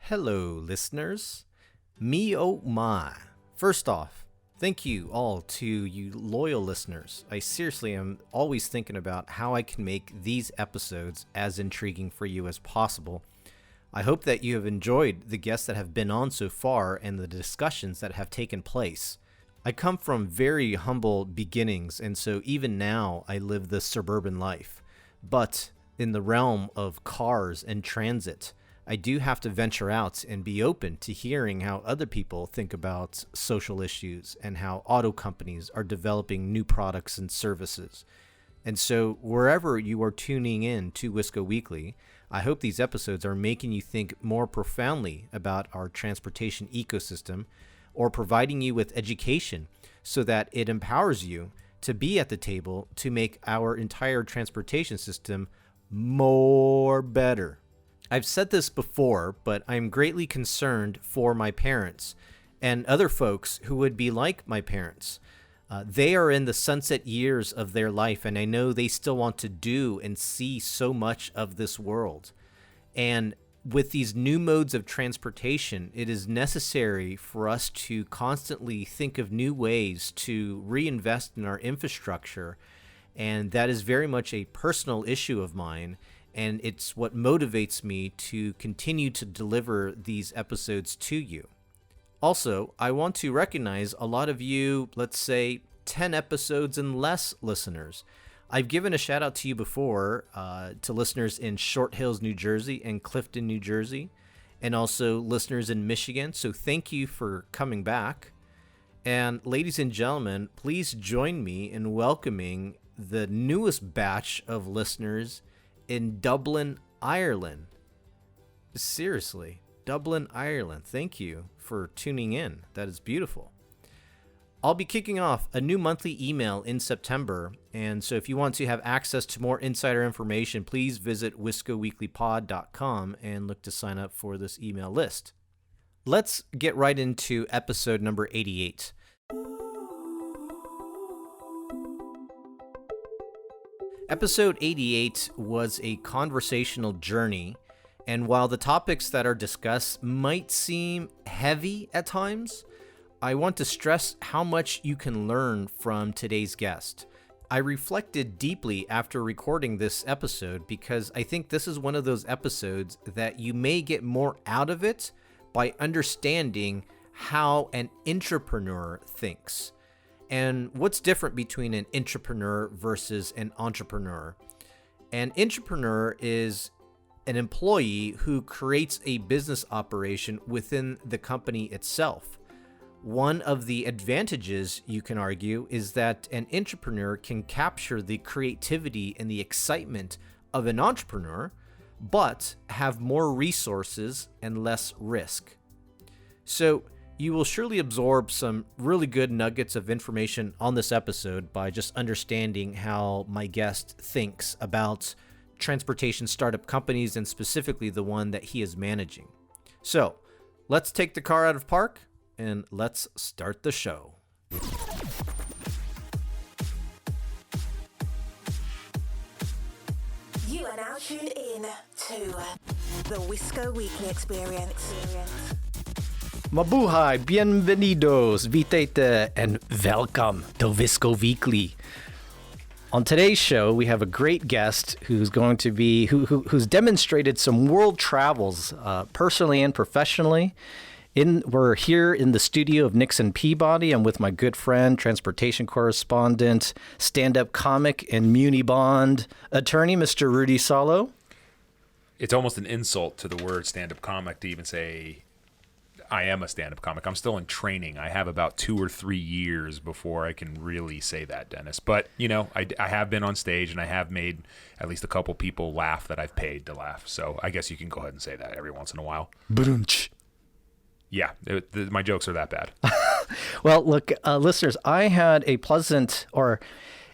Hello, listeners. Me oh my. First off, thank you all to you loyal listeners. I seriously am always thinking about how I can make these episodes as intriguing for you as possible. I hope that you have enjoyed the guests that have been on so far and the discussions that have taken place. I come from very humble beginnings, and so even now I live the suburban life. But in the realm of cars and transit, I do have to venture out and be open to hearing how other people think about social issues and how auto companies are developing new products and services. And so wherever you are tuning in to Wisco Weekly, I hope these episodes are making you think more profoundly about our transportation ecosystem or providing you with education so that it empowers you to be at the table to make our entire transportation system more better. I've said this before, but I'm greatly concerned for my parents and other folks who would be like my parents. They are in the sunset years of their life, and I know they still want to do and see so much of this world. And with these new modes of transportation, it is necessary for us to constantly think of new ways to reinvest in our infrastructure. And that is very much a personal issue of mine. And it's what motivates me to continue to deliver these episodes to you. Also, I want to recognize a lot of you, let's say 10 episodes and less listeners. I've given a shout out to you before to listeners in Short Hills, New Jersey and Clifton, New Jersey, and also listeners in Michigan. So thank you for coming back. And ladies and gentlemen, please join me in welcoming the newest batch of listeners in Dublin, Ireland. Seriously, Dublin, Ireland. Thank you for tuning in. That is beautiful. I'll be kicking off a new monthly email in September, and so if you want to have access to more insider information, please visit wiscoweeklypod.com and look to sign up for this email list. Let's get right into episode number 88. Episode 88 was a conversational journey, and while the topics that are discussed might seem heavy at times, I want to stress how much you can learn from today's guest. I reflected deeply after recording this episode because I think this is one of those episodes that you may get more out of it by understanding how an intrapreneur thinks. And what's different between an intrapreneur versus an entrepreneur? An intrapreneur is an employee who creates a business operation within the company itself. One of the advantages, you can argue, is that an intrapreneur can capture the creativity and the excitement of an entrepreneur, but have more resources and less risk. So, you will surely absorb some really good nuggets of information on this episode by just understanding how my guest thinks about transportation startup companies and specifically the one that he is managing. So, let's take the car out of park and let's start the show. You are now tuned in to the Wisco Weekly Experience. Mabuhay, bienvenidos, vitete, and welcome to Wisco Weekly. On today's show, we have a great guest who's going to be who's demonstrated some world travels, personally and professionally. We're here in the studio of Nixon Peabody. I'm with my good friend, transportation correspondent, stand-up comic, and muni bond attorney, Mr. Rudy Salo. It's almost an insult to the word stand-up comic to even say I am a stand-up comic. I'm still in training. I have about 2 or 3 years before I can really say that, Dennis. But, you know, I have been on stage and I have made at least a couple people laugh that I've paid to laugh. So I guess you can go ahead and say that every once in a while. Brunch. Yeah, my jokes are that bad. Well, look, listeners, I had a pleasant or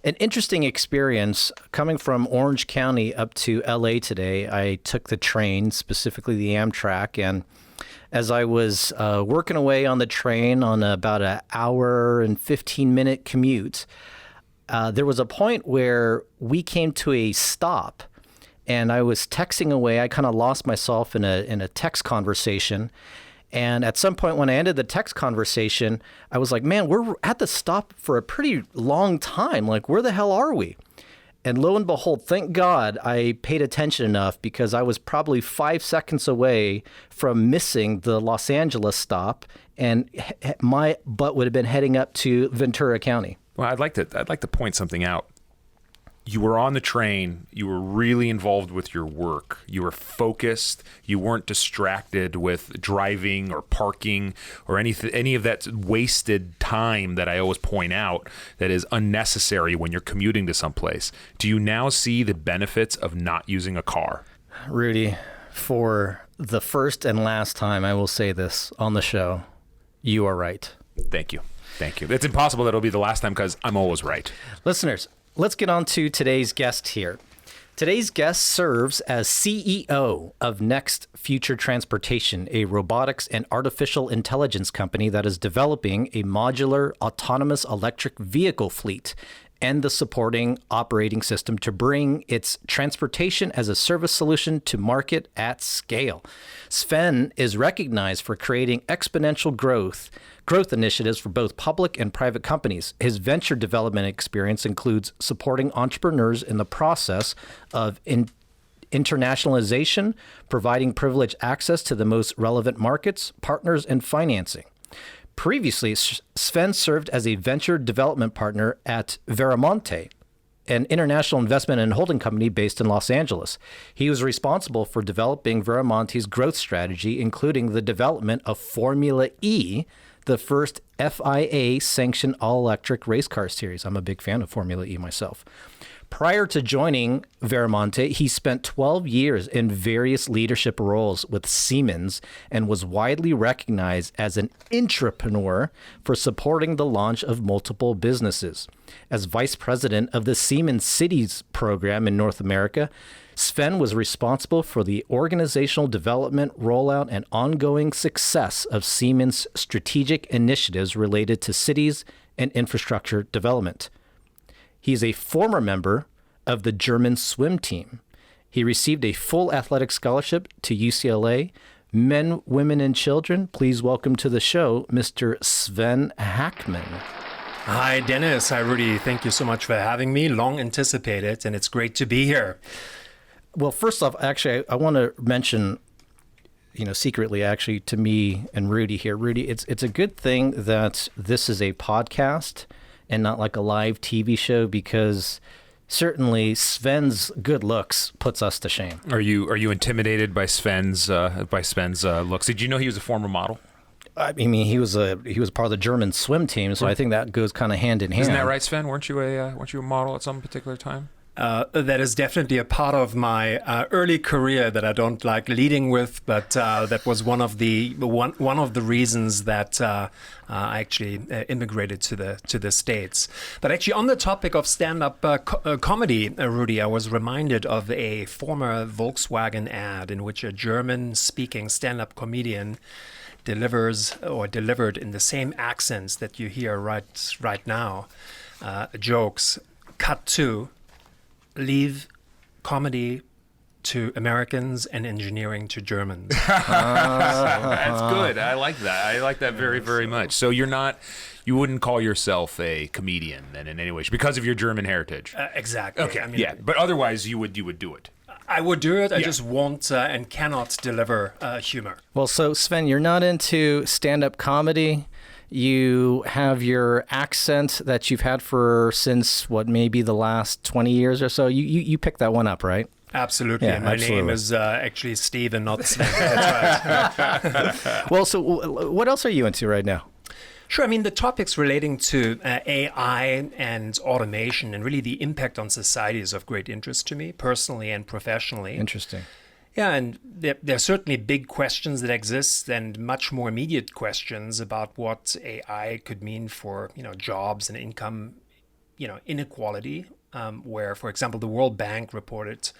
an interesting experience coming from Orange County up to LA today. I took the train, specifically the Amtrak, and as I was working away on the train on about an hour and 15-minute commute, there was a point where we came to a stop, and I was texting away. I kind of lost myself in a text conversation. And at some point when I ended the text conversation, I was like, man, we're at the stop for a pretty long time. Like, where the hell are we? And lo and behold, thank God I paid attention enough, because I was probably 5 seconds away from missing the Los Angeles stop, and my butt would have been heading up to Ventura County. Well, I'd like to point something out. You were on the train. You were really involved with your work. You were focused. You weren't distracted with driving or parking or any of that wasted time that I always point out that is unnecessary when you're commuting to someplace. Do you now see the benefits of not using a car? Rudy, for the first and last time, I will say this on the show. You are right. Thank you. Thank you. It's impossible that it'll be the last time, because I'm always right. Listeners, let's get on to today's guest here. Today's guest serves as CEO of Next Future Transportation, a robotics and artificial intelligence company that is developing a modular autonomous electric vehicle fleet and the supporting operating system to bring its transportation as a service solution to market at scale. Sven is recognized for creating exponential growth initiatives for both public and private companies. His venture development experience includes supporting entrepreneurs in the process of internationalization, providing privileged access to the most relevant markets, partners, and financing. Previously, Sven served as a venture development partner at Veramonte, an international investment and holding company based in Los Angeles. He was responsible for developing Veramonte's growth strategy, including the development of Formula E, the first FIA-sanctioned all-electric race car series. I'm a big fan of Formula E myself. Prior to joining Veramonte, he spent 12 years in various leadership roles with Siemens and was widely recognized as an intrapreneur for supporting the launch of multiple businesses. As vice president of the Siemens Cities program in North America, Sven was responsible for the organizational development, rollout, and ongoing success of Siemens' strategic initiatives related to cities and infrastructure development. He is a former member of the German swim team. He received a full athletic scholarship to UCLA. Men, women, and children, please welcome to the show, Mr. Sven Hackmann. Hi, Dennis. Hi, Rudy. Thank you so much for having me. Long anticipated, and it's great to be here. Well, first off, actually, I want to mention, secretly, actually, to me and Rudy here. Rudy, it's a good thing that this is a podcast and not like a live TV show, because certainly Sven's good looks puts us to shame. Are you intimidated by Sven's looks? Did you know he was a former model? I mean, he was part of the German swim team, so I think that goes kind of hand in hand. Isn't that right, Sven? Weren't you a model at some particular time? That is definitely a part of my early career that I don't like leading with, but that was one of the reasons that I actually immigrated to the States. But actually, on the topic of stand-up comedy, Rudy, I was reminded of a former Volkswagen ad in which a German-speaking stand-up comedian delivered in the same accents that you hear right now jokes. Cut to: leave comedy to Americans and engineering to Germans. That's good. I like that. I like that very, very much. So you wouldn't call yourself a comedian then in any way because of your German heritage? Exactly. Okay. I mean, but otherwise you would do it. I would do it. I just won't and cannot deliver humor. Well, so Sven, you're not into stand-up comedy. You have your accent that you've had since maybe the last 20 years or so. You picked that one up, right? Absolutely. Yeah, and my name is actually Steve and not Sven. That's right. Well, so what else are you into right now? Sure. I mean, the topics relating to AI and automation and really the impact on society is of great interest to me, personally and professionally. Interesting. Yeah, and there are certainly big questions that exist and much more immediate questions about what AI could mean for, jobs and income, inequality, where, for example, the World Bank reported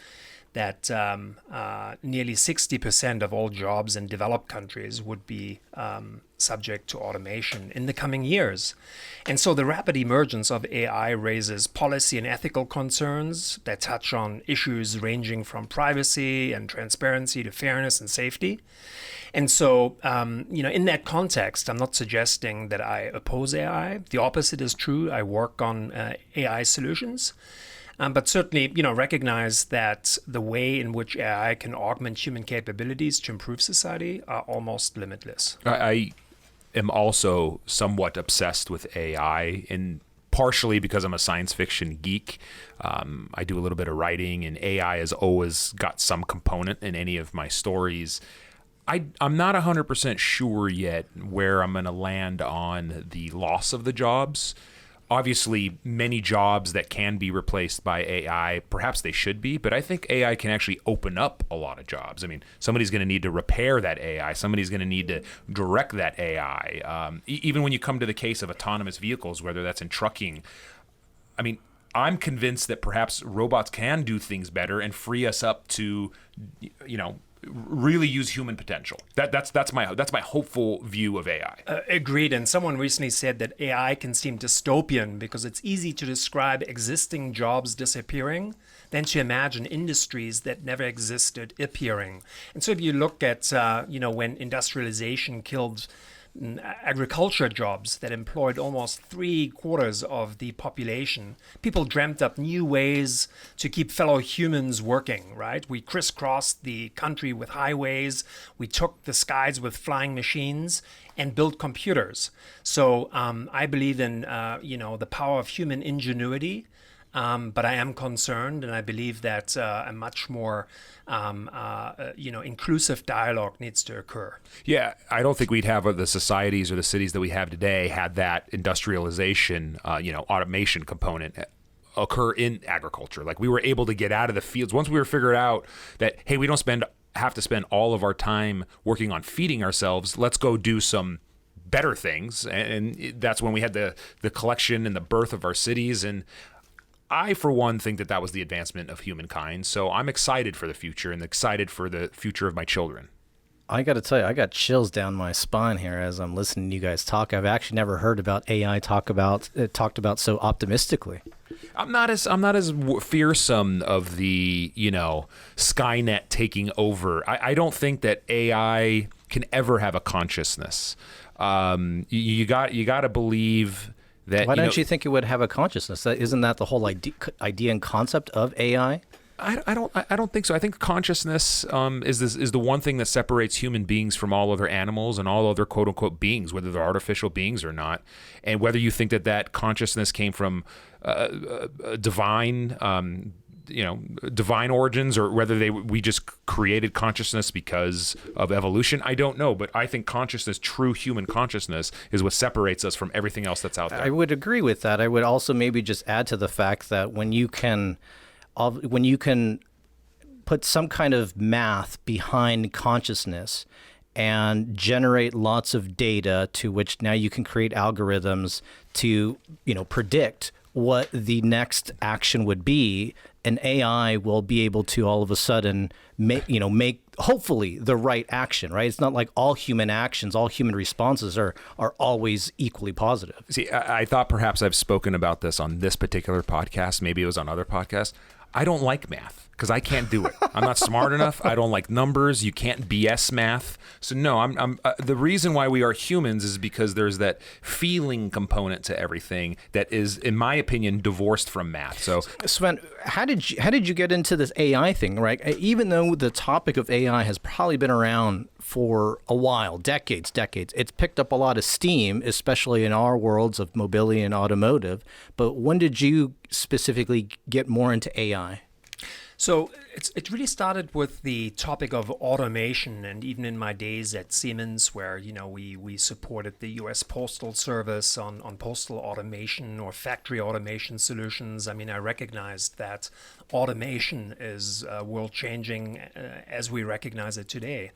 that nearly 60% of all jobs in developed countries would be subject to automation in the coming years. And so the rapid emergence of AI raises policy and ethical concerns that touch on issues ranging from privacy and transparency to fairness and safety. And so, in that context, I'm not suggesting that I oppose AI. The opposite is true. I work on AI solutions. But certainly, recognize that the way in which AI can augment human capabilities to improve society are almost limitless. I am also somewhat obsessed with AI, and partially because I'm a science fiction geek. I do a little bit of writing, and AI has always got some component in any of my stories. I'm not 100% sure yet where I'm going to land on the loss of the jobs. Obviously, many jobs that can be replaced by AI, perhaps they should be, but I think AI can actually open up a lot of jobs. I mean, somebody's going to need to repair that AI. Somebody's going to need to direct that AI. Even when you come to the case of autonomous vehicles, whether that's in trucking, I mean, I'm convinced that perhaps robots can do things better and free us up to, really use human potential. That's my hopeful view of AI. Agreed. And someone recently said that AI can seem dystopian because it's easy to describe existing jobs disappearing than to imagine industries that never existed appearing. And so if you look at when industrialization killed agriculture jobs that employed almost 3/4 of the population, people dreamt up new ways to keep fellow humans working, right? We crisscrossed the country with highways, we took the skies with flying machines and built computers. So I believe in the power of human ingenuity. But I am concerned, and I believe that a much more, inclusive dialogue needs to occur. Yeah, I don't think we'd have the societies or the cities that we have today had that industrialization, automation component occur in agriculture. Like, we were able to get out of the fields once we were figured out that, hey, we don't have to spend all of our time working on feeding ourselves. Let's go do some better things, and that's when we had the collection and the birth of our cities. And I, for one, think that was the advancement of humankind. So I'm excited for the future and excited for the future of my children. I got to tell you, I got chills down my spine here as I'm listening to you guys talk. I've actually never heard about AI talked about so optimistically. I'm not as fearsome of the Skynet taking over. I don't think that AI can ever have a consciousness. You got to believe that. Why don't you think it would have a consciousness? Isn't that the whole idea and concept of AI? I don't think so. I think consciousness is the one thing that separates human beings from all other animals and all other quote unquote beings, whether they're artificial beings or not. And whether you think that consciousness came from divine origins, or whether we just created consciousness because of evolution, I don't know. But I think consciousness, true human consciousness, is what separates us from everything else that's out there. I would agree with that. I would also maybe just add to the fact that when you can put some kind of math behind consciousness and generate lots of data to which now you can create algorithms to, predict what the next action would be, an AI will be able to all of a sudden make hopefully the right action, right? It's not like all human actions, all human responses are always equally positive. See, I thought perhaps I've spoken about this on this particular podcast. Maybe it was on other podcasts. I don't like math because I can't do it. I'm not smart enough. I don't like numbers. You can't BS math. So no, I'm the reason why we are humans is because there's that feeling component to everything that is, in my opinion, divorced from math. So Sven, how did you get into this AI thing, right? Even though the topic of AI has probably been around for a while, decades, it's picked up a lot of steam, especially in our worlds of mobility and automotive. But when did you specifically get more into AI? So it really started with the topic of automation, and even in my days at Siemens, where we supported the U.S. Postal Service on postal automation or factory automation solutions. I mean, I recognized that automation is world-changing as we recognize it today.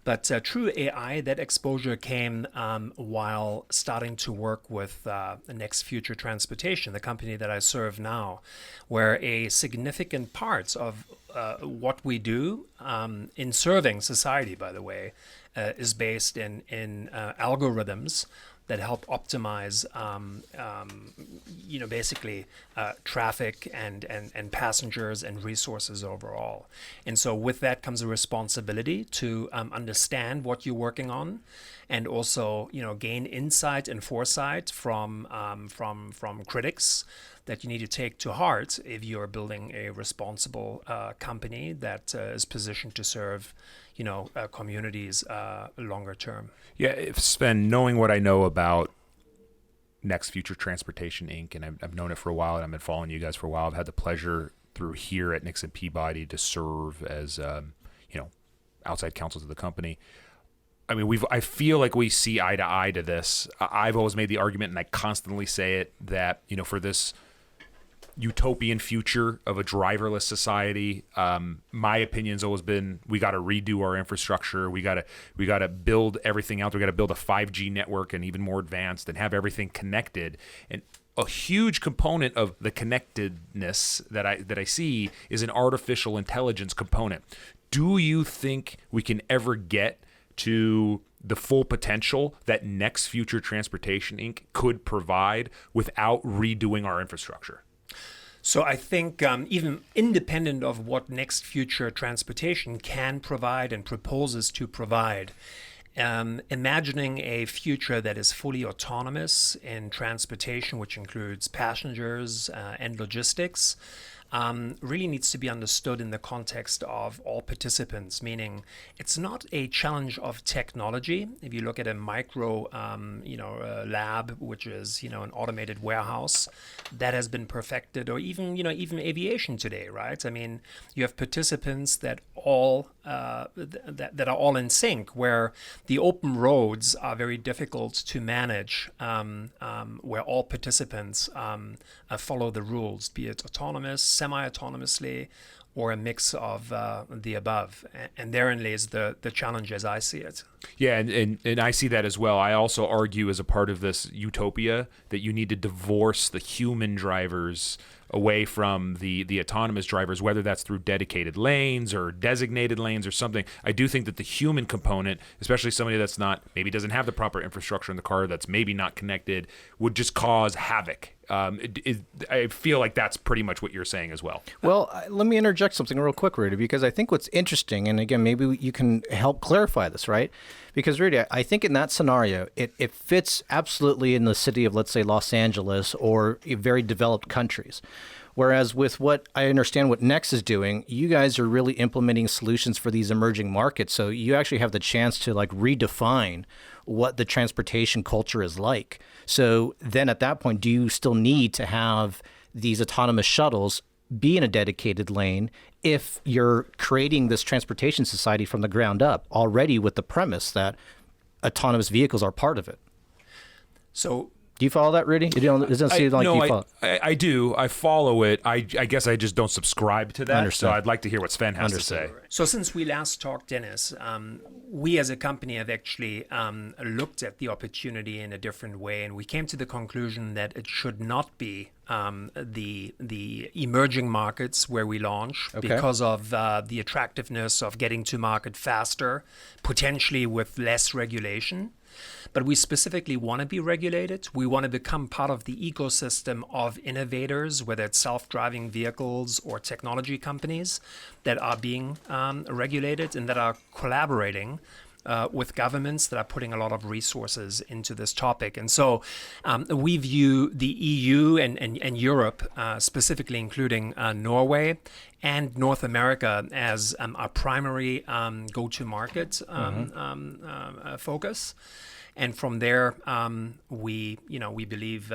But true AI, that exposure came while starting to work with Next Future Transportation, the company that I serve now, where a significant part of what we do in serving society, by the way, is based in algorithms that help optimize, basically traffic and passengers and resources overall. And so with that comes a responsibility to understand what you're working on, and also, gain insight and foresight from critics that you need to take to heart if you're building a responsible company that is positioned to serve, communities longer term. Yeah, if Sven, knowing what I know about Next Future Transportation Inc., and I've known it for a while, and I've been following you guys for a while. I've had the pleasure through here at Nixon Peabody to serve as, outside counsel to the company. I mean, I feel like we see eye to eye to this. I've always made the argument, and I constantly say it, that, for this utopian future of a driverless society, my opinion's always been we got to redo our infrastructure. We got to build everything out. We got to build a 5G network and even more advanced, and have everything connected. And a huge component of the connectedness that I see is an artificial intelligence component. Do you think we can ever get to the full potential that Next Future Transportation Inc. could provide without redoing our infrastructure? So I think even independent of what Next Future Transportation can provide and proposes to provide, imagining a future that is fully autonomous in transportation, which includes passengers and logistics, really needs to be understood in the context of all participants, meaning it's not a challenge of technology. If you look at a micro, lab, which is, an automated warehouse that has been perfected, or even aviation today, right? I mean, you have participants that all that are all in sync, where the open roads are very difficult to manage, where all participants follow the rules, be it autonomous, semi-autonomously, or a mix of the above. And therein lays the challenge as I see it. Yeah, and I see that as well. I also argue, as a part of this utopia, that you need to divorce the human drivers away from the autonomous drivers, whether that's through dedicated lanes or designated lanes or something. I do think that the human component, especially somebody that's maybe doesn't have the proper infrastructure in the car, that's maybe not connected, would just cause havoc. I feel like that's pretty much what you're saying as well. Well, let me interject something real quick, Rudy, because I think what's interesting, and again, maybe you can help clarify this, right? Because, Rudy, I think in that scenario, it fits absolutely in the city of, let's say, Los Angeles or very developed countries. Whereas with what I understand what Next is doing, you guys are really implementing solutions for these emerging markets. So you actually have the chance to redefine what the transportation culture is like. So then at that point, do you still need to have these autonomous shuttles be in a dedicated lane if you're creating this transportation society from the ground up already with the premise that autonomous vehicles are part of it? So do you follow that, Rudy? It doesn't seem like you follow. I do. I follow it. I guess I just don't subscribe to that. Understood. So I'd like to hear what Sven has to say. So since we last talked, Dennis, we as a company have actually looked at the opportunity in a different way, and we came to the conclusion that it should not be the emerging markets where we launch, because of the attractiveness of getting to market faster, potentially with less regulation. But we specifically want to be regulated. We want to become part of the ecosystem of innovators, whether it's self-driving vehicles or technology companies that are being regulated and that are collaborating with governments that are putting a lot of resources into this topic. And so we view the EU and Europe, specifically including Norway and North America, as our primary go-to-market focus. And from there, we believe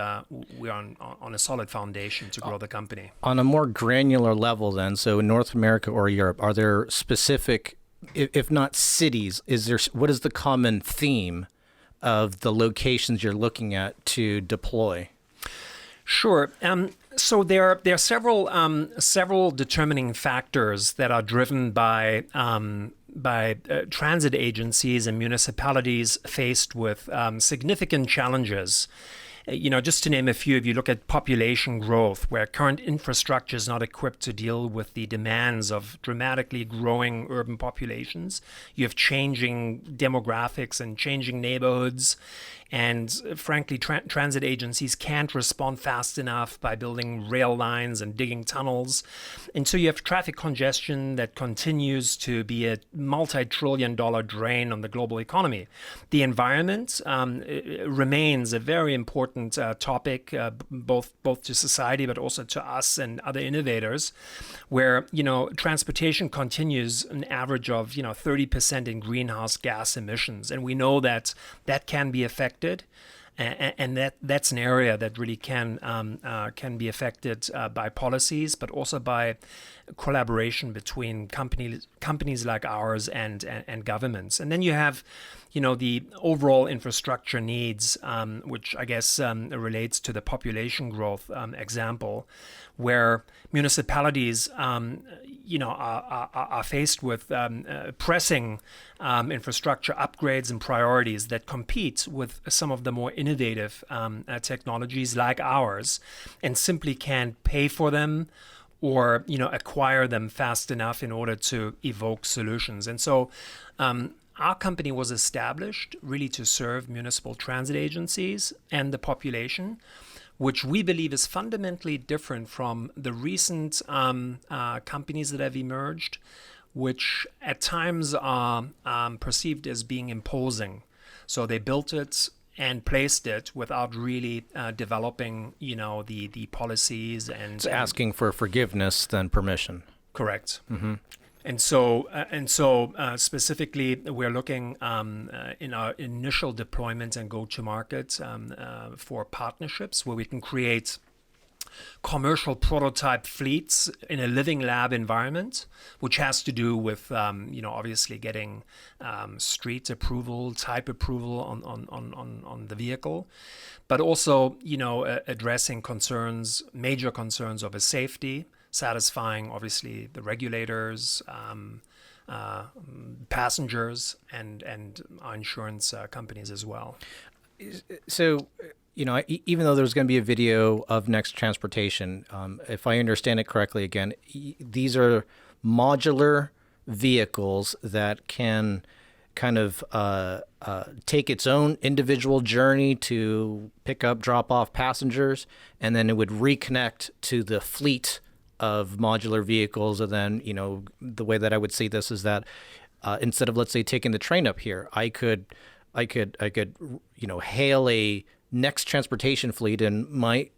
we're on a solid foundation to grow the company. On a more granular level then, so in North America or Europe, are there specific, if not cities, what is the common theme of the locations you're looking at to deploy? Sure. So there are several determining factors that are driven by transit agencies and municipalities faced with significant challenges. Just to name a few, if you look at population growth, where current infrastructure is not equipped to deal with the demands of dramatically growing urban populations, you have changing demographics and changing neighborhoods. And frankly, transit agencies can't respond fast enough by building rail lines and digging tunnels. And so you have traffic congestion that continues to be a multi-trillion-dollar drain on the global economy. The environment remains a very important topic, both to society, but also to us and other innovators, where, transportation continues an average of, 30% in greenhouse gas emissions. And we know that can be affected. And that's an area that really can be affected by policies, but also by collaboration between companies like ours and governments. And then you have, the overall infrastructure needs, which I guess relates to the population growth example, where municipalities, are faced with pressing infrastructure upgrades and priorities that compete with some of the more innovative technologies like ours, and simply can't pay for them or acquire them fast enough in order to evoke solutions. And so our company was established really to serve municipal transit agencies and the population, which we believe is fundamentally different from the recent companies that have emerged, which at times are perceived as being imposing. So they built it and placed it without really developing, the policies and It's asking for forgiveness than permission. Correct. Mm-hmm. And so specifically, we're looking in our initial deployment and go-to-market for partnerships where we can create commercial prototype fleets in a living lab environment, which has to do with obviously getting street approval, type approval on the vehicle, but also addressing major concerns over safety, satisfying obviously the regulators, passengers, and our insurance companies as well. So, even though there's going to be a video of Next Transportation, if I understand it correctly, again, these are modular vehicles that can kind of take its own individual journey to pick up, drop off passengers, and then it would reconnect to the fleet of modular vehicles. And then, the way that I would see this is that instead of, let's say, taking the train up here, I could hail a Next Transportation fleet in my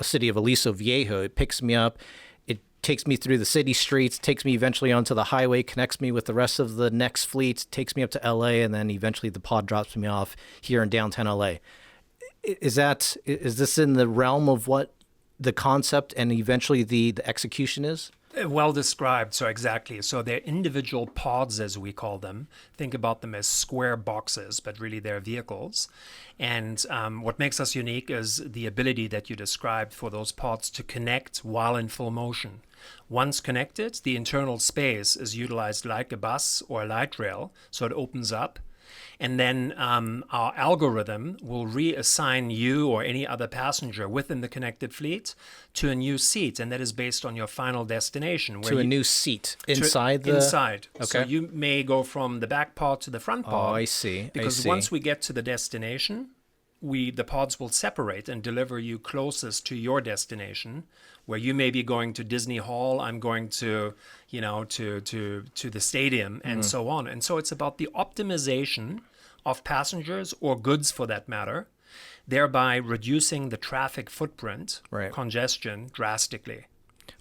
city of Aliso Viejo. It picks me up, it takes me through the city streets, takes me eventually onto the highway, connects me with the rest of the Next fleet, takes me up to LA, and then eventually the pod drops me off here in downtown LA. Is this in the realm of what the concept and eventually the execution is? Well described. So exactly. So they're individual pods, as we call them. Think about them as square boxes, but really they're vehicles. And what makes us unique is the ability that you described for those pods to connect while in full motion. Once connected, the internal space is utilized like a bus or a light rail, so it opens up. And then our algorithm will reassign you or any other passenger within the connected fleet to a new seat. And that is based on your final destination. To a new seat inside the... Inside. Okay. So you may go from the back pod to the front pod. Oh, I see. Because once we get to the destination, the pods will separate and deliver you closest to your destination, where you may be going to Disney Hall, I'm going to, to the stadium, and so on. And so it's about the optimization of passengers or goods for that matter, thereby reducing the traffic footprint, congestion drastically.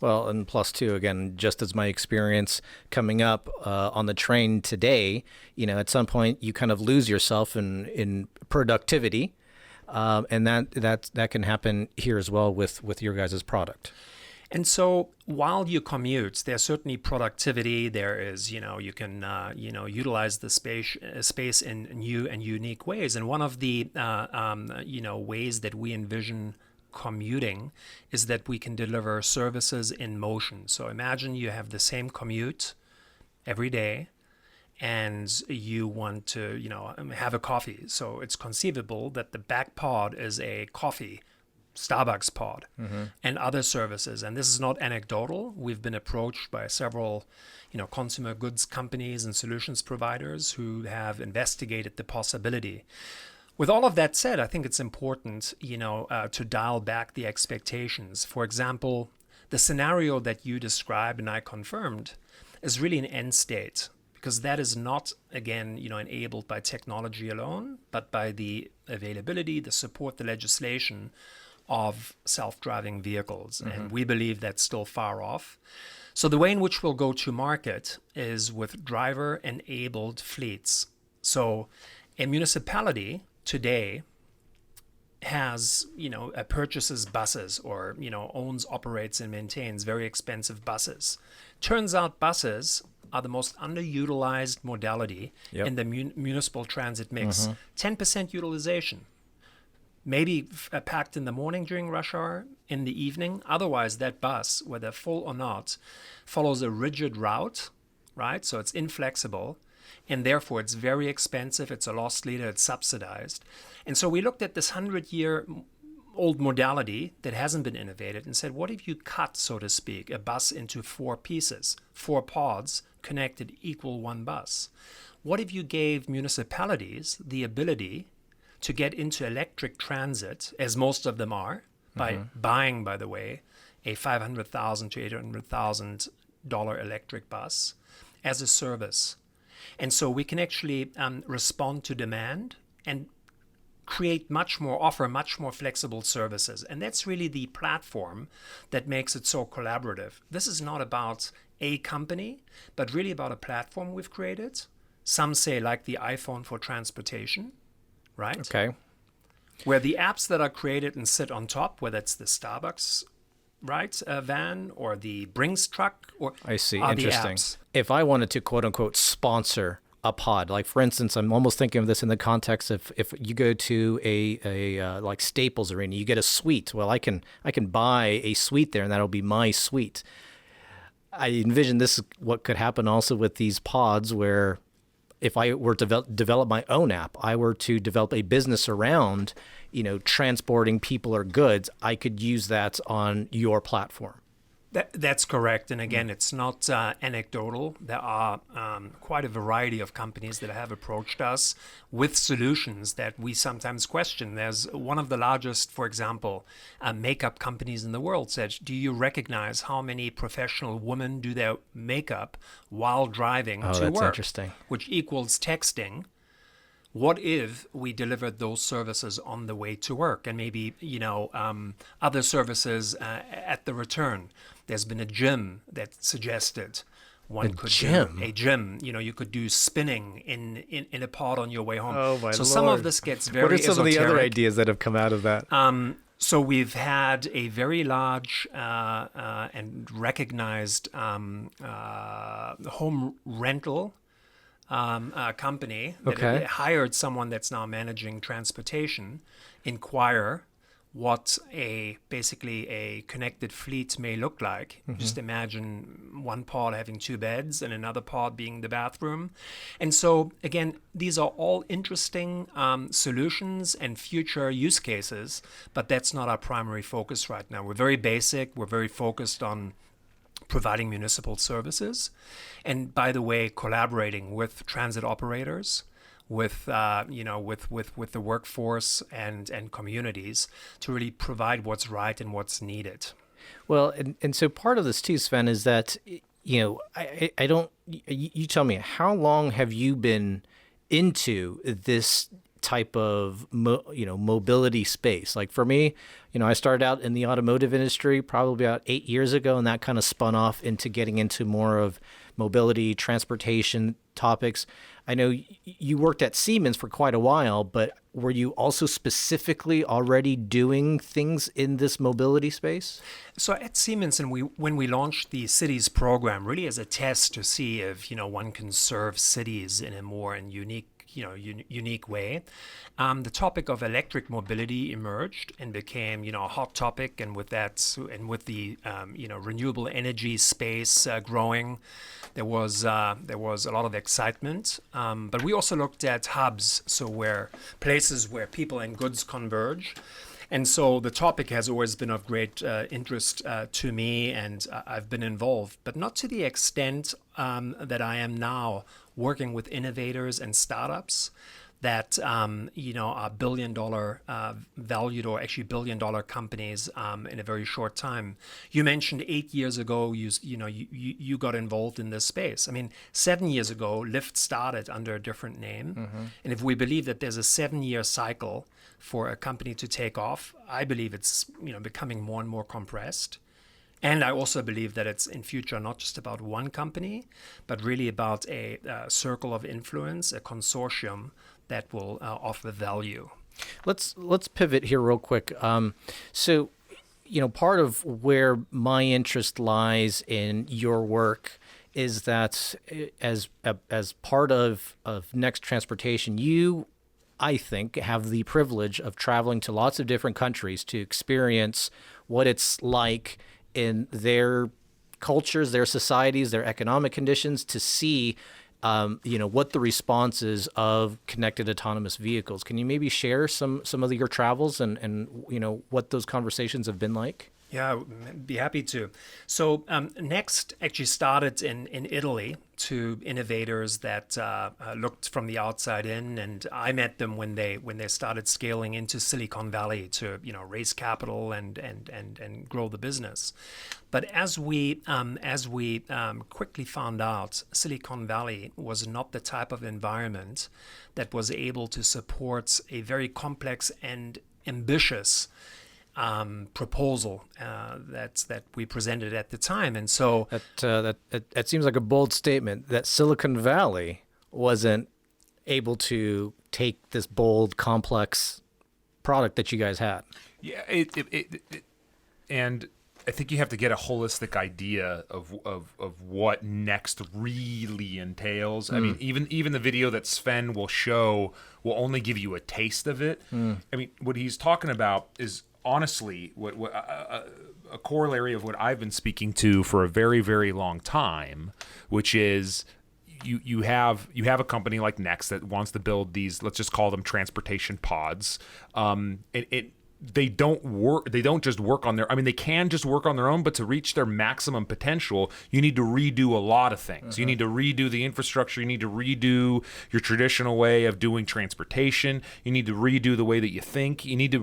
Well, and plus too, again, just as my experience coming up on the train today, at some point you kind of lose yourself in productivity. And that can happen here as well with your guys' product. And so while you commute, there's certainly productivity. There is, you can, utilize the space in new and unique ways. And one of the, ways that we envision commuting is that we can deliver services in motion. So imagine you have the same commute every day and you want to, have a coffee. So it's conceivable that the back pod is a coffee Starbucks pod and other services. And this is not anecdotal. We've been approached by several, consumer goods companies and solutions providers who have investigated the possibility. With all of that said, I think it's important, to dial back the expectations. For example, the scenario that you described and I confirmed is really an end state, because that is not, again, enabled by technology alone, but by the availability, the support, the legislation of self-driving vehicles. And we believe that's still far off. So the way in which we'll go to market is with driver-enabled fleets. So a municipality today has, purchases buses or, owns, operates, and maintains very expensive buses. Turns out buses are the most underutilized modality in the municipal transit mix. 10% utilization. Maybe packed in the morning during rush hour, in the evening. Otherwise, that bus, whether full or not, follows a rigid route, right? So it's inflexible, and therefore it's very expensive. It's a loss leader. It's subsidized. And so we looked at this 100-year-old modality that hasn't been innovated and said, what if you cut, so to speak, a bus into 4 pieces, 4 pods connected equal one bus? What if you gave municipalities the ability to get into electric transit, as most of them are, by buying, by the way, a $500,000 to $800,000 electric bus as a service? And so we can actually respond to demand and offer much more flexible services. And that's really the platform that makes it so collaborative. This is not about a company, but really about a platform we've created. Some say like the iPhone for transportation, right? Okay. Where the apps that are created and sit on top, whether it's the Starbucks, van or the Brinks truck, or I see. are Interesting. The apps. If I wanted to quote unquote sponsor a pod, like for instance, I'm almost thinking of this in the context of if you go to a like Staples arena, you get a suite. Well, I can buy a suite there, and that'll be my suite. I envision this is what could happen also with these pods, where if I were to develop my own app, I were to develop a business around, transporting people or goods, I could use that on your platform. That's correct. And again, it's not anecdotal. There are quite a variety of companies that have approached us with solutions that we sometimes question. There's one of the largest, for example, makeup companies in the world said, do you recognize how many professional women do their makeup while driving to work? Oh, that's interesting. Which equals texting. What if we delivered those services on the way to work, and maybe, other services at the return? There's been a gym that suggested one could do a gym. You could do spinning in a pod on your way home. Oh, my so Lord. Some of this gets very esoteric. What are some of the other ideas that have come out of that? So we've had a very large and recognized home rental company that hired someone that's now managing transportation inquire what basically a connected fleet may look like. Just imagine one pod having 2 beds and another pod being the bathroom. And so again, these are all interesting solutions and future use cases, but that's not our primary focus right now. We're very basic. We're very focused on providing municipal services, and by the way, collaborating with transit operators, with the workforce and communities to really provide what's right and what's needed. Well, and so part of this too, Sven, is that I don't. You tell me, how long have you been into this type of mobility space? Like for me, I started out in the automotive industry probably about 8 years ago, and that kind of spun off into getting into more of mobility, transportation topics. I know you worked at Siemens for quite a while, but were you also specifically already doing things in this mobility space? So at Siemens, and when we launched the cities program, really as a test to see if one can serve cities in a more and unique unique way. The topic of electric mobility emerged and became a hot topic, and with the renewable energy space growing, there was a lot of excitement. But we also looked at hubs, so where places where people and goods converge. And so the topic has always been of great interest to me, and I've been involved, but not to the extent that I am now, working with innovators and startups that are billion-dollar valued, or actually billion-dollar companies in a very short time. You mentioned 8 years ago you got involved in this space. I mean, 7 years ago, Lyft started under a different name, and if we believe that there's a 7-year cycle for a company to take off, I believe it's becoming more and more compressed. And I also believe that it's in future not just about one company, but really about a circle of influence, a consortium that will offer value. Let's pivot here real quick. So, part of where my interest lies in your work is that as part of Next Transportation, you, I think, have the privilege of traveling to lots of different countries to experience what it's like in their cultures, their societies, their economic conditions, to see what the response is of connected autonomous vehicles. Can you maybe share some of your travels and what those conversations have been like? Yeah, I'd be happy to. So Next actually started in Italy to innovators that looked from the outside in, and I met them when they started scaling into Silicon Valley to raise capital and grow the business. But as we quickly found out, Silicon Valley was not the type of environment that was able to support a very complex and ambitious proposal that we presented at the time. And so that seems like a bold statement, that Silicon Valley wasn't able to take this bold, complex product that you guys had. Yeah, and I think you have to get a holistic idea of what Next really entails. I mean, even the video that Sven will show will only give you a taste of it. I mean, what he's talking about is honestly what a corollary of what I've been speaking to for a very, very long time, which is you have a company like Next that wants to build these, let's just call them transportation pods. They don't just work on their, I mean, they can just work on their own, but to reach their maximum potential, you need to redo a lot of things. You need to redo the infrastructure. You need to redo your traditional way of doing transportation. You need to redo the way that you think. You need to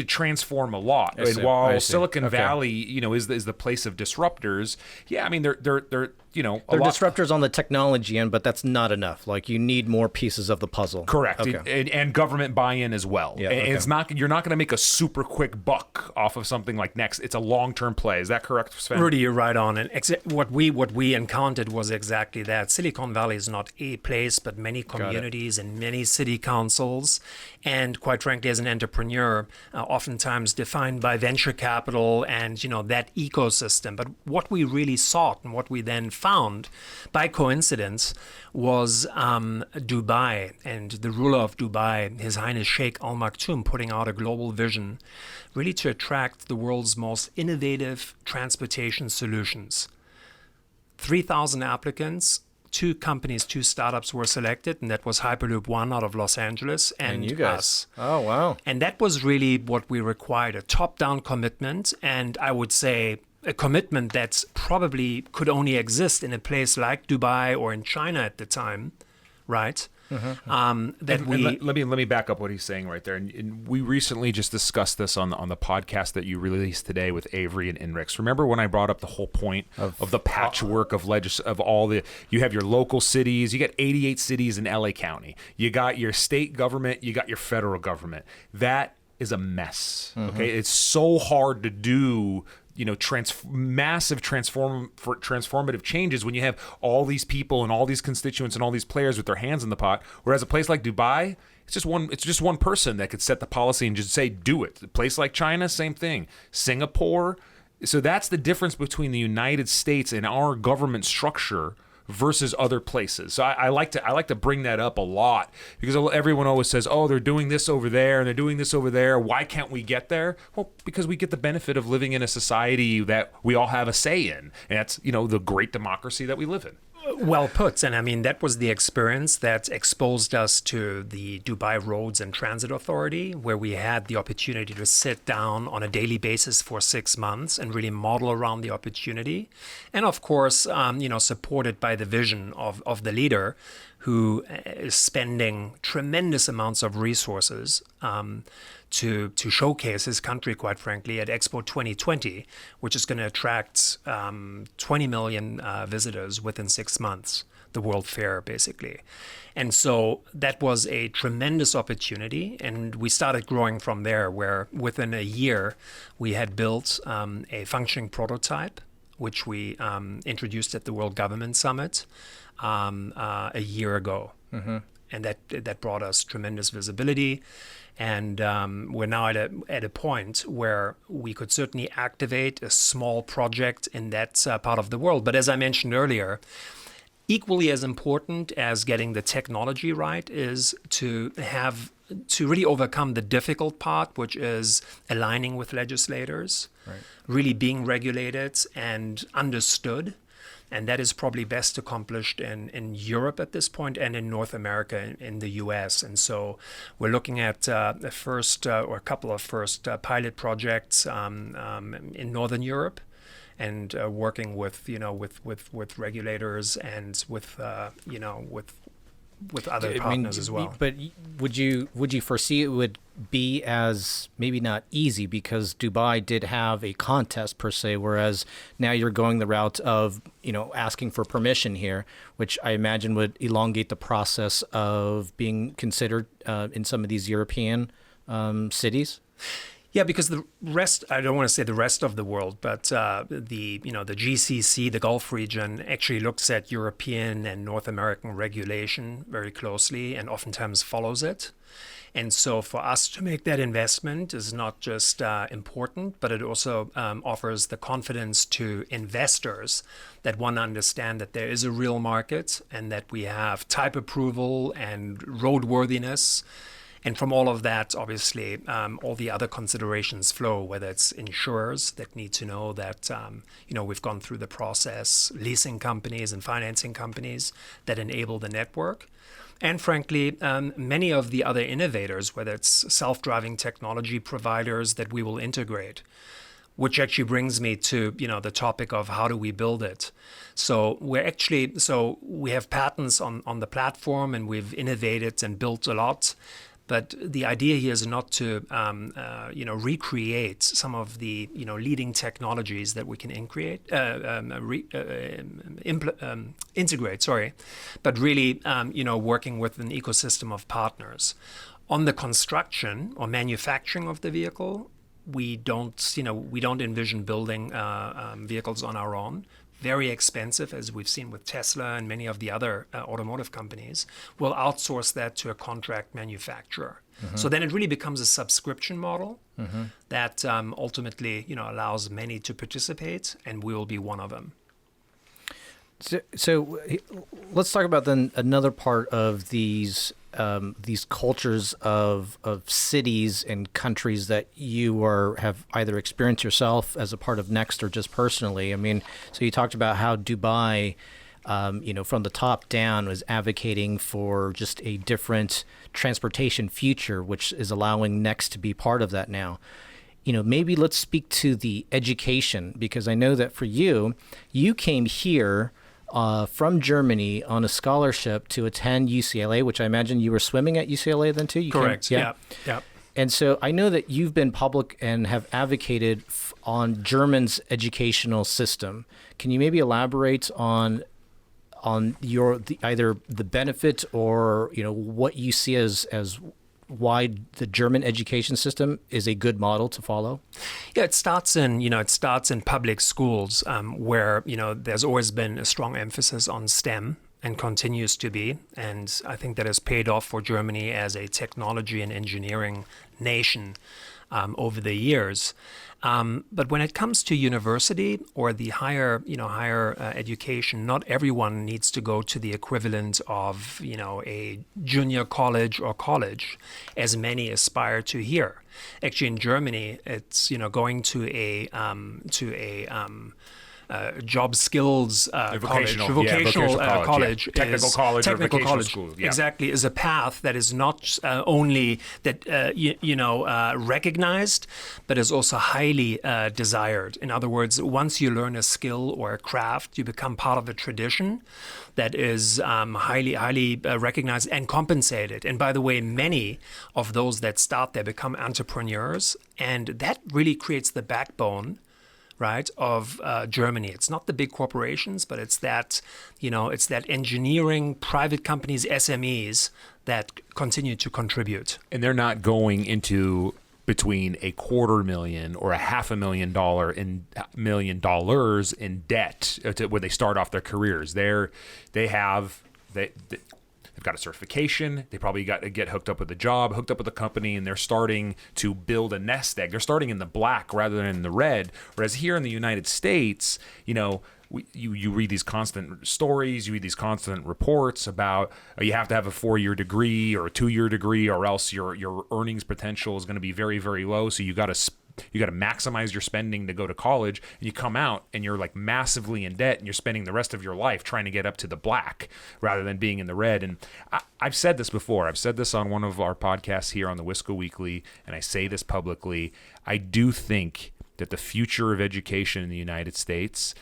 transform a lot. And while Silicon Valley, is the place of disruptors, yeah, I mean, they're they're disruptors on the technology end, but that's not enough. Like, you need more pieces of the puzzle. Correct. Okay. And government buy-in as well. Yeah, and it's not, you're not going to make a super quick buck off of something like Next. It's a long-term play. Is that correct, Sven? Rudy, you're right on. And what we encountered was exactly that. Silicon Valley is not a place, but many communities and many city councils. And quite frankly, as an entrepreneur, oftentimes defined by venture capital and, that ecosystem. But what we really sought and what we then found by coincidence was Dubai and the ruler of Dubai, His Highness Sheikh Al Maktoum, putting out a global vision really to attract the world's most innovative transportation solutions. 3,000 applicants, 2 companies, 2 startups were selected, and that was Hyperloop One out of Los Angeles and you guys. Us. Oh, wow. And that was really what we required, a top-down commitment, and I would say a commitment that probably could only exist in a place like Dubai or in China at the time, right? Let me back up what he's saying right there. And we recently just discussed this on the podcast that you released today with Avery and Inrix. Remember when I brought up the whole point of the patchwork of all the, you have your local cities, you got 88 cities in LA County, you got your state government, you got your federal government. That is a mess. Okay, it's so hard to do. Massive transformative changes when you have all these people and all these constituents and all these players with their hands in the pot. Whereas a place like Dubai, it's just one person that could set the policy and just say, do it. A place like China, same thing. Singapore. So that's the difference between the United States and our government structure versus other places. So I like to bring that up a lot, because everyone always says, oh, they're doing this over there and they're doing this over there. Why can't we get there? Well, because we get the benefit of living in a society that we all have a say in. And that's, the great democracy that we live in. Well put. And I mean, that was the experience that exposed us to the Dubai Roads and Transit Authority, where we had the opportunity to sit down on a daily basis for 6 months and really model around the opportunity. And of course, supported by the vision of the leader, who is spending tremendous amounts of resources to showcase his country, quite frankly, at Expo 2020, which is going to attract 20 million visitors within 6 months, the World Fair, basically. And so that was a tremendous opportunity, and we started growing from there, where within a year we had built a functioning prototype, which we introduced at the World Government Summit a year ago. Mm-hmm. And that brought us tremendous visibility. And we're now at a point where we could certainly activate a small project in that part of the world. But as I mentioned earlier, equally as important as getting the technology right is to really overcome the difficult part, which is aligning with legislators, right, really being regulated and understood. And that is probably best accomplished in Europe at this point, and in North America, in the US. And so we're looking at a couple of first pilot projects in Northern Europe, and working with regulators and with other partners as well. But would you foresee it would be as maybe not easy, because Dubai did have a contest per se, whereas now you're going the route of asking for permission here, which I imagine would elongate the process of being considered in some of these European cities? Yeah, because the rest, I don't want to say the rest of the world, but the GCC, the Gulf region, actually looks at European and North American regulation very closely and oftentimes follows it. And so for us to make that investment is not just important, but it also offers the confidence to investors that want to understand that there is a real market and that we have type approval and roadworthiness. And from all of that, obviously, all the other considerations flow, whether it's insurers that need to know that, we've gone through the process, leasing companies and financing companies that enable the network. And frankly, many of the other innovators, whether it's self-driving technology providers that we will integrate, which actually brings me to, the topic of how do we build it. So we have patents on the platform, and we've innovated and built a lot. But the idea here is not to, recreate some of the, leading technologies that we can integrate, but really, working with an ecosystem of partners. On the construction or manufacturing of the vehicle, we don't envision building vehicles on our own. Very expensive, as we've seen with Tesla and many of the other automotive companies. We'll outsource that to a contract manufacturer. Mm-hmm. So then it really becomes a subscription model that ultimately, allows many to participate, and we will be one of them. So let's talk about then another part of these cultures of cities and countries that you have either experienced yourself as a part of Next or just personally. I mean, so you talked about how Dubai, from the top down, was advocating for just a different transportation future, which is allowing Next to be part of that now. Maybe let's speak to the education, because I know that for you came here from Germany on a scholarship to attend UCLA, which I imagine you were swimming at UCLA then too? Correct. Yeah. And so I know that you've been public and have advocated on Germany's educational system. Can you maybe elaborate on either the benefit or what you see as why the German education system is a good model to follow? Yeah, it starts in public schools where there's always been a strong emphasis on STEM and continues to be, and I think that has paid off for Germany as a technology and engineering nation. over the years. But when it comes to university or the higher education, not everyone needs to go to the equivalent of, a junior college or college, as many aspire to here. Actually, in Germany, it's, going to a job skills vocational college, technical college, or vocational college, school. Exactly, is a path that is not only that recognized, but is also highly desired. In other words, once you learn a skill or a craft, you become part of a tradition that is highly recognized and compensated. And by the way, many of those that start there become entrepreneurs, and that really creates the backbone, right, of Germany. It's not the big corporations, but it's that, it's that engineering, private companies, SMEs that continue to contribute. And they're not going into between $250,000 or $500,000 in debt where they start off their careers. They've got a certification. They probably got to get hooked up with a job, hooked up with a company, and they're starting to build a nest egg. They're starting in the black rather than in the red. Whereas here in the United States, you read these constant stories, you read these constant reports about you have to have a 4-year degree or a 2-year degree, or else your earnings potential is going to be very, very low. So you got to maximize your spending to go to college, and you come out and you're like massively in debt, and you're spending the rest of your life trying to get up to the black rather than being in the red. And I've said this before. I've said this on one of our podcasts here on the Wisco Weekly, and I say this publicly. I do think that the future of education in the United States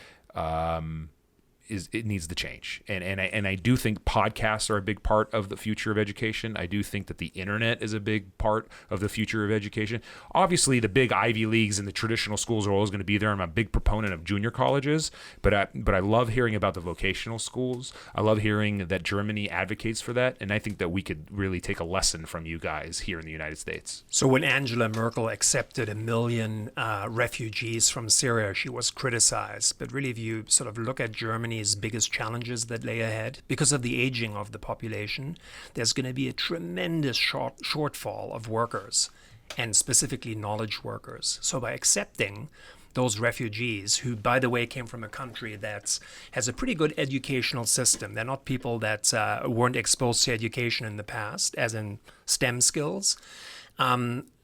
it needs to change. And I do think podcasts are a big part of the future of education. I do think that the internet is a big part of the future of education. Obviously, the big Ivy Leagues and the traditional schools are always going to be there. I'm a big proponent of junior colleges, but I love hearing about the vocational schools. I love hearing that Germany advocates for that, and I think that we could really take a lesson from you guys here in the United States. So when Angela Merkel accepted 1 million refugees from Syria, she was criticized. But really, if you sort of look at Germany's biggest challenges that lay ahead, because of the aging of the population, there's going to be a tremendous shortfall of workers, and specifically knowledge workers. So by accepting those refugees, who, by the way, came from a country that has a pretty good educational system. They're not people that weren't exposed to education in the past, as in STEM skills.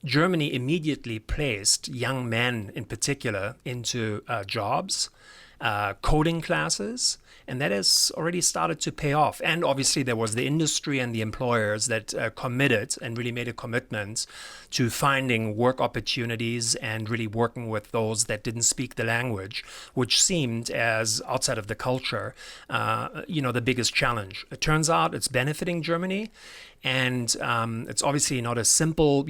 Germany immediately placed young men in particular into jobs, coding classes, and that has already started to pay off. And obviously there was the industry and the employers that committed and really made a commitment to finding work opportunities and really working with those that didn't speak the language, which seemed, as outside of the culture, the biggest challenge. It turns out it's benefiting Germany, and it's obviously not a simple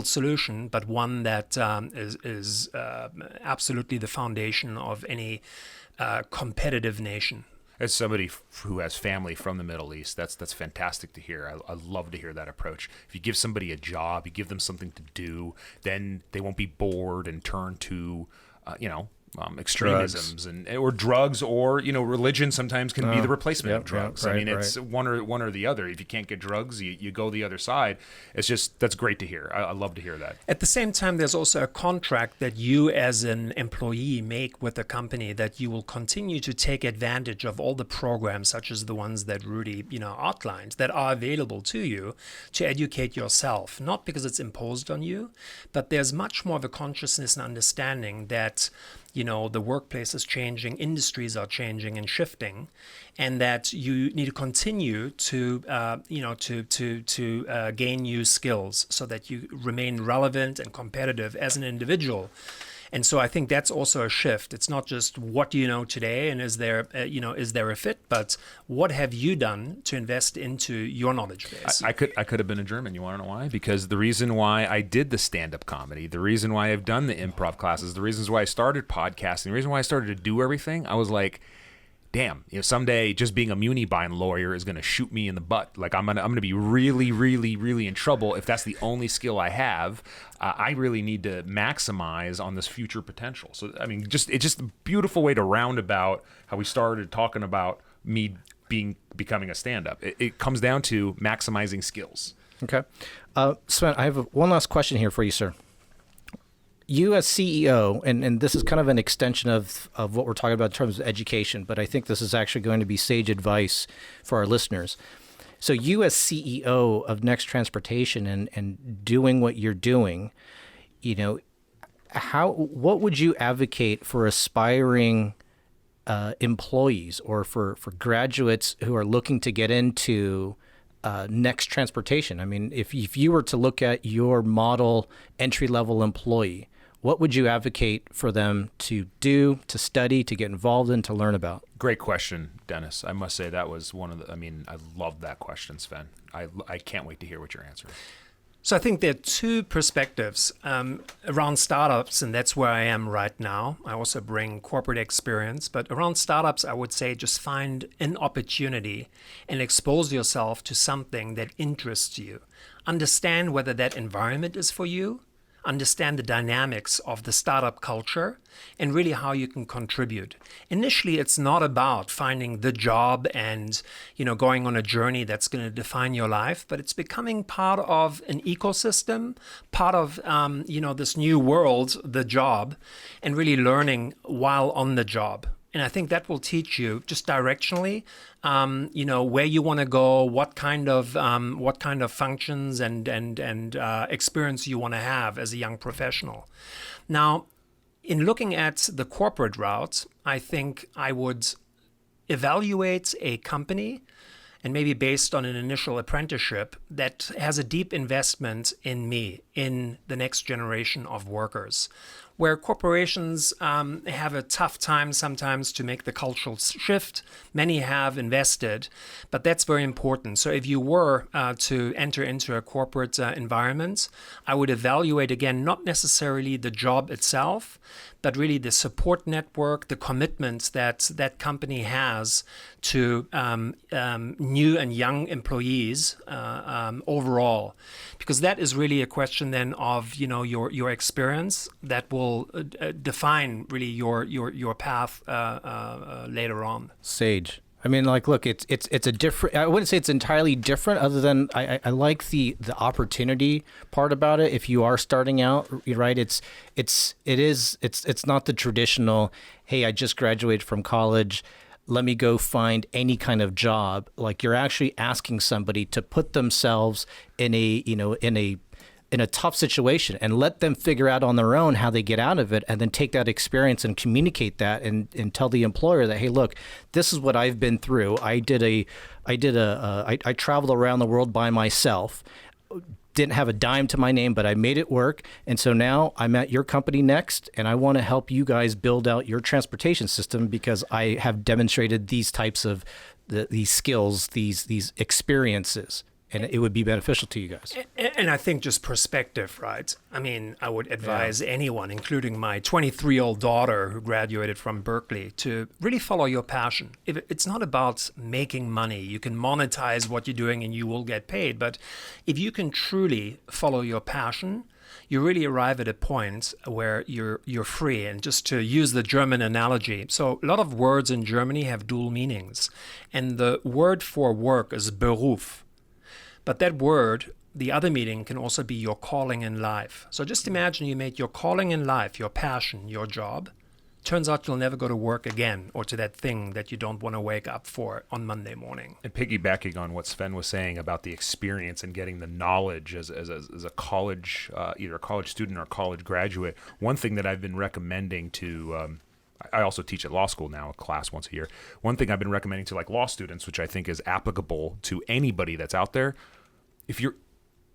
solution, but one that is absolutely the foundation of any competitive nation. As somebody who has family from the Middle East, that's fantastic to hear. I love to hear that approach. If you give somebody a job, you give them something to do, then they won't be bored and turn to, extremisms or drugs, or religion sometimes can be the replacement of drugs. Right, I mean, it's one or the other. If you can't get drugs, you go the other side. It's just, that's great to hear. I love to hear that. At the same time, there's also a contract that you as an employee make with the company, that you will continue to take advantage of all the programs, such as the ones that Rudy outlined, that are available to you to educate yourself, not because it's imposed on you, but there's much more of a consciousness and understanding that the workplace is changing, industries are changing and shifting, and that you need to continue to gain new skills so that you remain relevant and competitive as an individual. And so I think that's also a shift. It's not just what do you know today, and is there a fit, but what have you done to invest into your knowledge base? I could have been a German. You want to know why? Because the reason why I did the stand-up comedy, the reason why I've done the improv classes, the reasons why I started podcasting, the reason why I started to do everything, I was like, damn, someday just being a muni buying lawyer is going to shoot me in the butt. Like I'm gonna be really, really, really in trouble if that's the only skill I have. I really need to maximize on this future potential. So I mean, it's just a beautiful way to round about how we started talking about me becoming a stand-up. It comes down to maximizing skills. Okay, Sven, I have one last question here for you, sir. you as CEO, and this is kind of an extension of what we're talking about in terms of education, but I think this is actually going to be sage advice for our listeners. So you as CEO of Next Transportation and doing what you're doing, what would you advocate for aspiring employees or for graduates who are looking to get into Next Transportation? I mean, if you were to look at your model entry-level employee, what would you advocate for them to do, to study, to get involved in, to learn about? Great question, Dennis. I must say that was I loved that question, Sven. I can't wait to hear what your answer is. So I think there are two perspectives around startups, and that's where I am right now. I also bring corporate experience, but around startups, I would say just find an opportunity and expose yourself to something that interests you. Understand whether that environment is for you, understand the dynamics of the startup culture, and really how you can contribute. Initially, it's not about finding the job and, going on a journey that's going to define your life, but it's becoming part of an ecosystem, part of, this new world, the job, and really learning while on the job. And I think that will teach you just directionally, where you want to go, what kind of functions and experience you want to have as a young professional. Now, in looking at the corporate route, I think I would evaluate a company, and maybe based on an initial apprenticeship, that has a deep investment in me, in the next generation of workers. Where corporations have a tough time sometimes to make the cultural shift. Many have invested, but that's very important. So if you were to enter into a corporate environment, I would evaluate again, not necessarily the job itself, but really the support network, the commitments that that company has to new and young employees overall. Because that is really a question then of your experience that will define really your path later on. Sage. I mean, look, it's a different. I wouldn't say it's entirely different, other than I like the opportunity part about it. If you are starting out, right, it's not the traditional, hey, I just graduated from college, let me go find any kind of job. Like, you're actually asking somebody to put themselves in a tough situation and let them figure out on their own how they get out of it, and then take that experience and communicate that and tell the employer that, hey, look, this is what I've been through. I traveled around the world by myself, didn't have a dime to my name, but I made it work. And so now I'm at your company Next, and I want to help you guys build out your transportation system because I have demonstrated these types of these skills, these experiences. And it would be beneficial to you guys. And I think just perspective, right? I mean, I would advise anyone, including my 23-year-old daughter who graduated from Berkeley, to really follow your passion. It's not about making money. You can monetize what you're doing and you will get paid. But if you can truly follow your passion, you really arrive at a point where you're free. And just to use the German analogy, so a lot of words in Germany have dual meanings. And the word for work is Beruf. But that word, the other meaning, can also be your calling in life. So just imagine you made your calling in life, your passion, your job. Turns out you'll never go to work again, or to that thing that you don't want to wake up for on Monday morning. And piggybacking on what Sven was saying about the experience and getting the knowledge as a college, either a college student or a college graduate, one thing that I've been recommending to I also teach at law school now, a class once a year. One thing I've been recommending to law students, which I think is applicable to anybody that's out there, if you're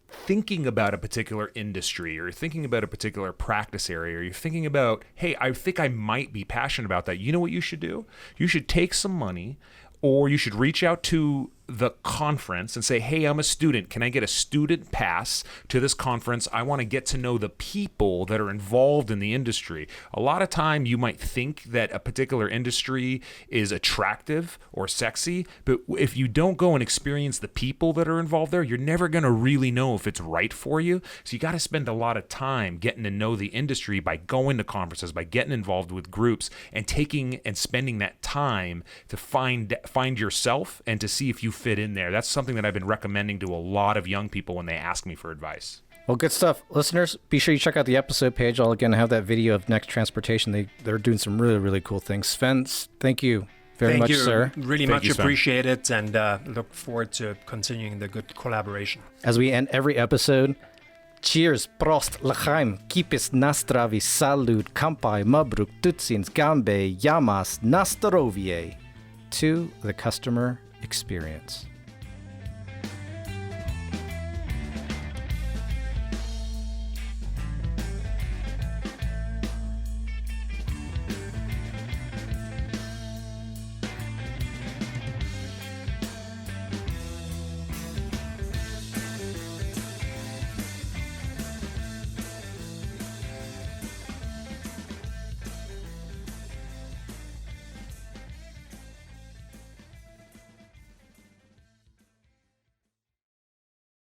thinking about a particular industry, or you're thinking about a particular practice area, or you're thinking about, hey, I think I might be passionate about that, you know what you should do? You should take some money, or you should reach out to the conference and say, hey, I'm a student. Can I get a student pass to this conference? I want to get to know the people that are involved in the industry. A lot of time you might think that a particular industry is attractive or sexy, but if you don't go and experience the people that are involved there, you're never going to really know if it's right for you. So you got to spend a lot of time getting to know the industry by going to conferences, by getting involved with groups, and taking and spending that time to find yourself and to see if you fit in there. That's something that I've been recommending to a lot of young people when they ask me for advice. Well, good stuff. Listeners, be sure you check out the episode page. I'll again have that video of Next Transportation. They're doing some really, really cool things. Svens, thank you very much, sir. Really Thank much you, Sven. appreciate it, and look forward to continuing the good collaboration. As we end every episode, cheers, prost, l'chaim, kipis nastravi, salud, kampai, mabruk, tutsins, gambe, yamas, nastarovie, to the customer experience.